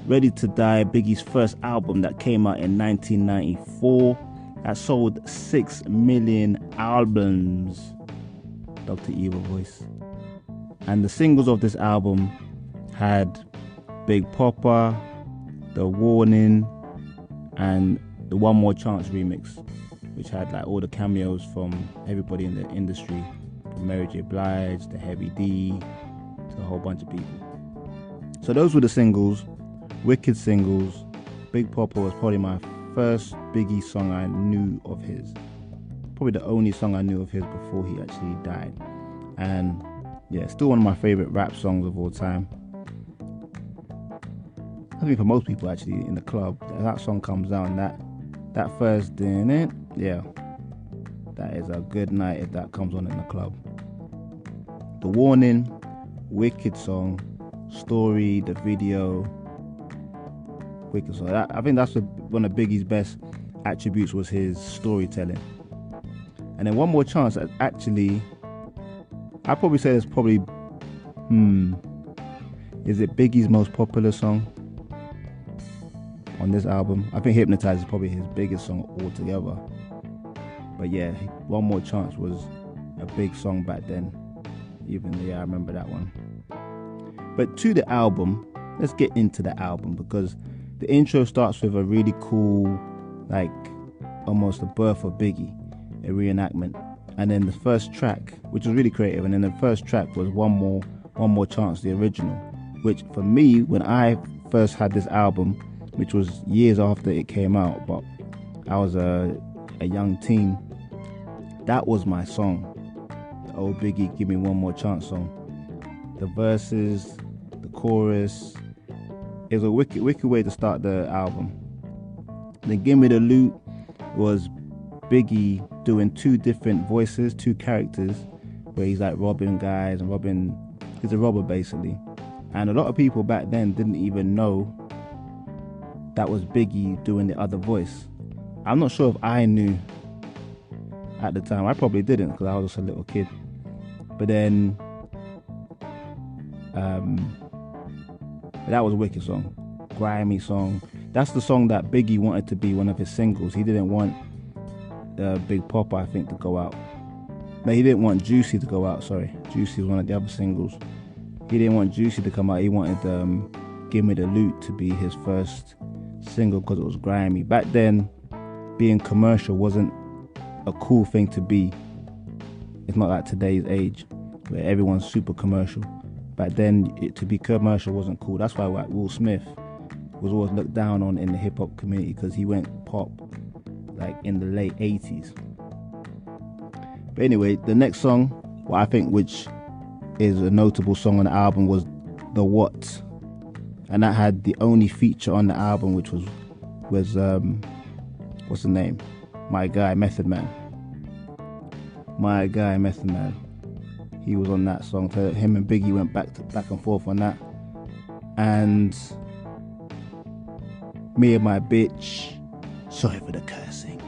Ready to Die, Biggie's first album that came out in 1994, that sold 6 million albums. Dr. Evil voice. And the singles of this album had Big Poppa, The Warning, and the One More Chance remix, which had like all the cameos from everybody in the industry, from Mary J. Blige to Heavy D to a whole bunch of people. So those were the singles, wicked singles. Big Poppa was probably my first Biggie song I knew of his. Probably the only song I knew of his before he actually died. And yeah, still one of my favorite rap songs of all time. I think for most people actually in the club, that song comes down, that first din it, yeah, that is a good night if that comes on in the club. The Warning, wicked song, story, the video, wicked song. I think that's one of Biggie's best attributes was his storytelling. And then One More Chance, actually, I'd probably say it's probably, is it Biggie's most popular song on this album? I think Hypnotize is probably his biggest song altogether. But yeah, One More Chance was a big song back then. I remember that one. But to the album, let's get into the album, because the intro starts with a really cool, like almost the birth of Biggie, a reenactment. And then the first track, which was really creative, and then the first track was One More Chance, the original, which for me, when I first had this album, which was years after it came out, but I was a young teen, that was my song. The old Biggie Give Me One More Chance song. The verses, the chorus, it was a wicked way to start the album. Then Give Me the Loot was Biggie doing two different voices, two characters, where he's like robbing guys and he's a robber basically. And a lot of people back then didn't even know that was Biggie doing the other voice. I'm not sure if I knew at the time. I probably didn't, because I was just a little kid. But then that was a wicked song, grimy song. That's the song that Biggie wanted to be one of his singles. He didn't want Big Poppa, I think, to go out. No, he didn't want Juicy to go out, sorry. Juicy was one of the other singles. He didn't want Juicy to come out. He wanted Give Me the Loot to be his first single, because it was grimy. Back then, being commercial wasn't a cool thing to be. It's not like today's age, where everyone's super commercial. Back then, to be commercial wasn't cool. That's why like Will Smith was always looked down on in the hip-hop community, because he went pop like in the late 80s. But anyway, the next song, what I think which is a notable song on the album, was The What. And that had the only feature on the album, which was what's the name? My guy, Method Man. My guy, Method Man. He was on that song. So him and Biggie went back and forth on that. And Me and My Bitch, sorry for the cursing,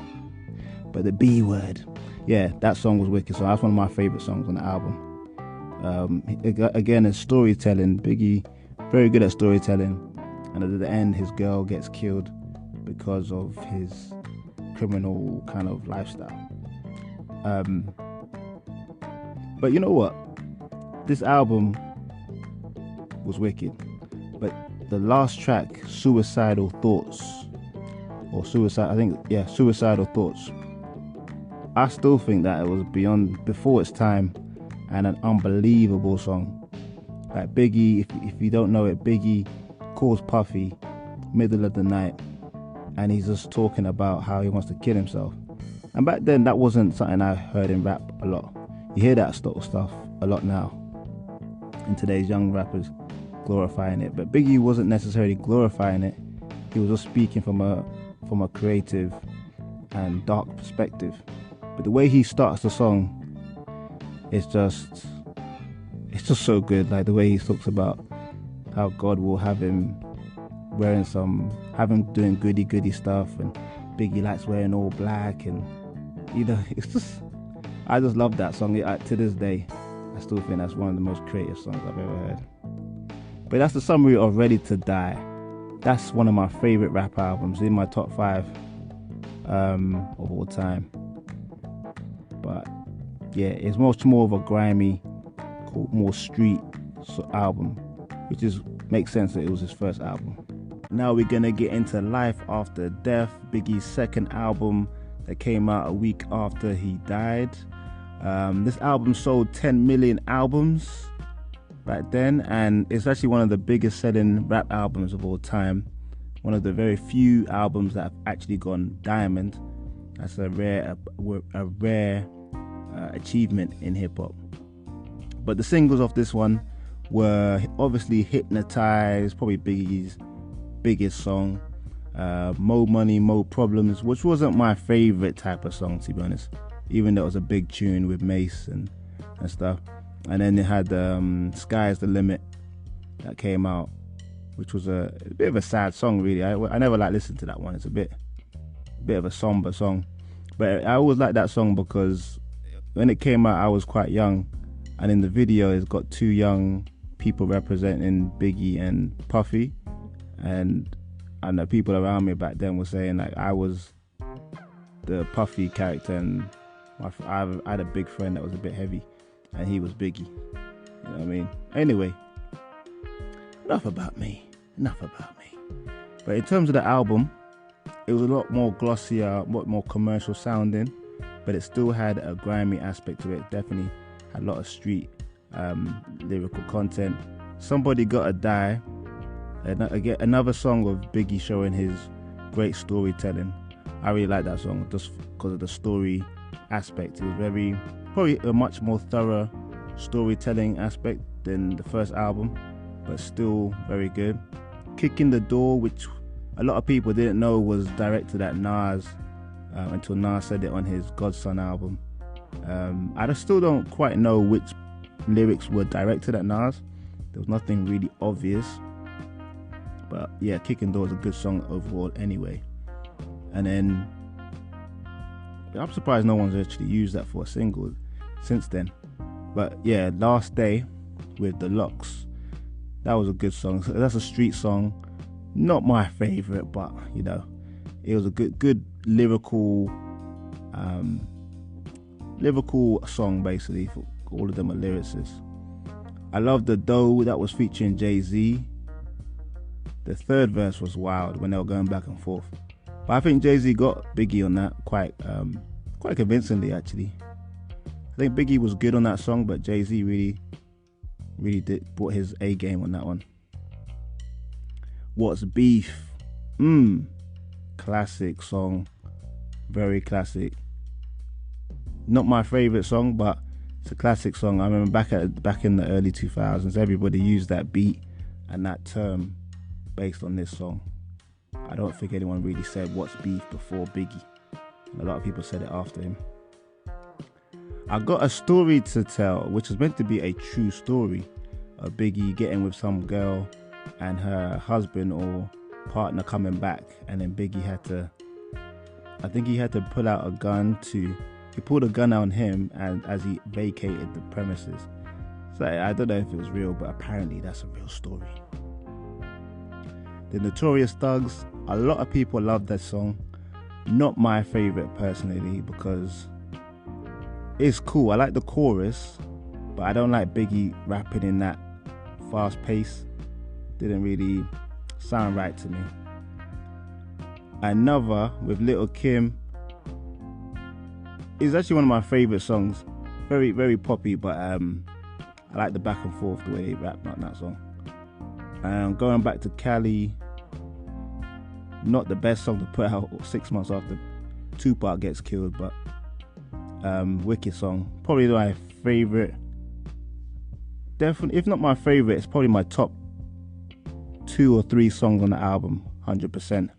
but the B word, yeah, that song was wicked. So that's one of my favorite songs on the album. Again, it's storytelling. Biggie, very good at storytelling. And at the end, his girl gets killed because of his criminal kind of lifestyle. But you know what? This album was wicked. But the last track, Suicidal Thoughts, Suicidal Thoughts, I still think that it was before its time, and an unbelievable song. Like Biggie, if you don't know it, Biggie calls Puffy middle of the night, and he's just talking about how he wants to kill himself. And back then, that wasn't something I heard in rap a lot. You hear that sort of stuff a lot now in today's young rappers, glorifying it. But Biggie wasn't necessarily glorifying it. He was just speaking from a creative and dark perspective. But the way he starts the song, it's just so good. Like the way he talks about how God will have him doing goody stuff, and Biggie likes wearing all black, and I just love that song. To this day, I still think that's one of the most creative songs I've ever heard. But that's the summary of Ready to Die. That's one of my favorite rap albums, in my top 5 of all time. But yeah, it's much more of a grimy, more street album, which makes sense that it was his first album. Now we're gonna get into Life After Death, Biggie's second album that came out a week after he died. This album sold 10 million albums back then, and it's actually one of the biggest selling rap albums of all time. One of the very few albums that have actually gone diamond. That's a rare achievement in hip hop. But the singles of this one were obviously Hypnotized, probably Biggie's biggest song, Mo Money, Mo Problems, which wasn't my favorite type of song, to be honest, even though it was a big tune with Mace and stuff. And then it had Sky's the Limit that came out, which was a bit of a sad song, really. I never listened to that one. It's a bit of a somber song, but I always liked that song because when it came out I was quite young, and in the video it's got 2 young people representing Biggie and Puffy, and the people around me back then were saying like I was the Puffy character, and I had a big friend that was a bit heavy, and he was Biggie. You know what I mean? Anyway, enough about me. But in terms of the album, it was a lot more glossier, a lot more commercial sounding, but it still had a grimy aspect to it. Definitely had a lot of street lyrical content. Somebody Gotta Die, another song of Biggie showing his great storytelling. I really like that song just because of the story aspect. It was probably a much more thorough storytelling aspect than the first album, but still very good. Kicking the Door, which a lot of people didn't know was directed at Nas until Nas said it on his Godson album. I still don't quite know which lyrics were directed at Nas. There was nothing really obvious, but yeah, Kicking Door is a good song overall anyway. And then I'm surprised no one's actually used that for a single since then. But yeah, Last Day with the Locks, that was a good song. That's a street song, not my favorite, but you know, it was a good lyrical song. Basically, for all of them are lyricists. I love the Dough, that was featuring Jay-Z. The third verse was wild when they were going back and forth, but I think Jay-Z got Biggie on that quite convincingly, actually. I think Biggie was good on that song, but Jay-Z really brought his A game on that one. What's Beef? Classic song, very classic. Not my favorite song, but it's a classic song. I remember back in the early 2000s, everybody used that beat and that term based on this song. I don't think anyone really said What's Beef before Biggie. A lot of people said it after him. I got a story to tell, which is meant to be a true story of Biggie getting with some girl and her husband or partner coming back, and then Biggie had to pull out a gun he pulled a gun on him and as he vacated the premises. So I don't know if it was real, but apparently that's a real story. The Notorious Thugs, a lot of people love that song. Not my favorite personally, because it's cool. I like the chorus, but I don't like Biggie rapping in that fast pace. Didn't really sound right to me. Another with Lil' Kim is actually one of my favorite songs. Very, very poppy, but I like the back and forth, the way they rap on that song. Going Back to Cali, not the best song to put out 6 months after Tupac gets killed, but wicked song. Probably my favorite. Definitely, if not my favorite, it's probably my top 2 or 3 songs on the album, 100%.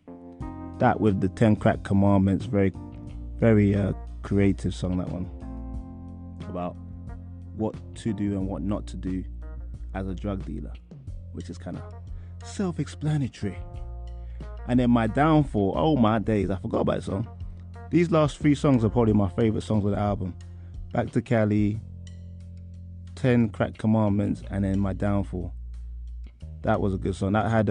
That with the 10 Crack Commandments, very, very creative song, that one. About what to do and what not to do as a drug dealer, which is kind of self-explanatory. And then My Downfall, oh my days, I forgot about that song. These last 3 songs are probably my favorite songs of the album. Back to Cali, 10 Crack Commandments, and then My Downfall. That was a good song. That had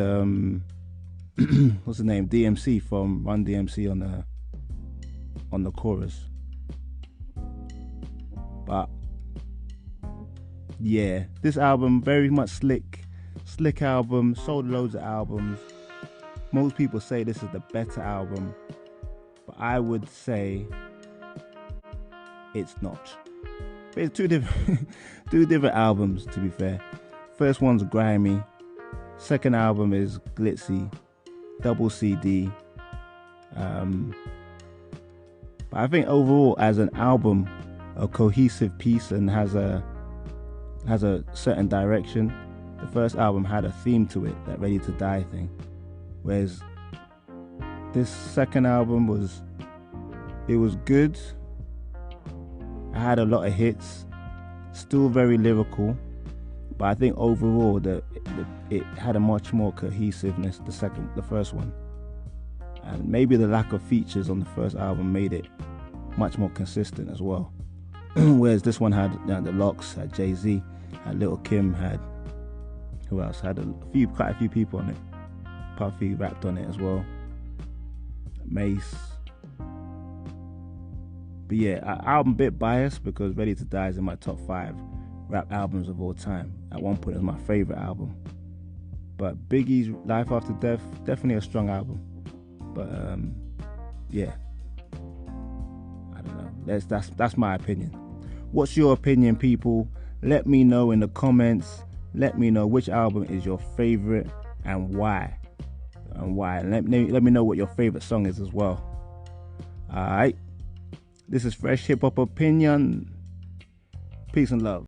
what's the name, DMC from Run DMC on the chorus. But yeah, this album very much slick album, sold loads of albums. Most people say this is the better album, but I would say it's not. But it's two different albums, to be fair. First one's grimy, second album is glitzy, double CD. But I think overall, as an album, a cohesive piece and has a certain direction. The first album had a theme to it, that Ready to Die thing, whereas this second album was good. I had a lot of hits, still very lyrical, but I think overall it had a much more cohesiveness. The first one, and maybe the lack of features on the first album made it much more consistent as well. Whereas this one had the Lox, had Jay-Z, had Lil' Kim, had who else? Had quite a few people on it. Puffy rapped on it as well. Mace. But yeah, album bit biased because Ready to Die is in my top 5 rap albums of all time. At one point, it was my favorite album. But Biggie's Life After Death, definitely a strong album. But yeah, I don't know. That's my opinion. What's your opinion, people? Let me know in the comments. Let me know which album is your favorite and why. And let me know what your favorite song is as well. Alright. This is Fresh Hip Hop Opinion. Peace and love.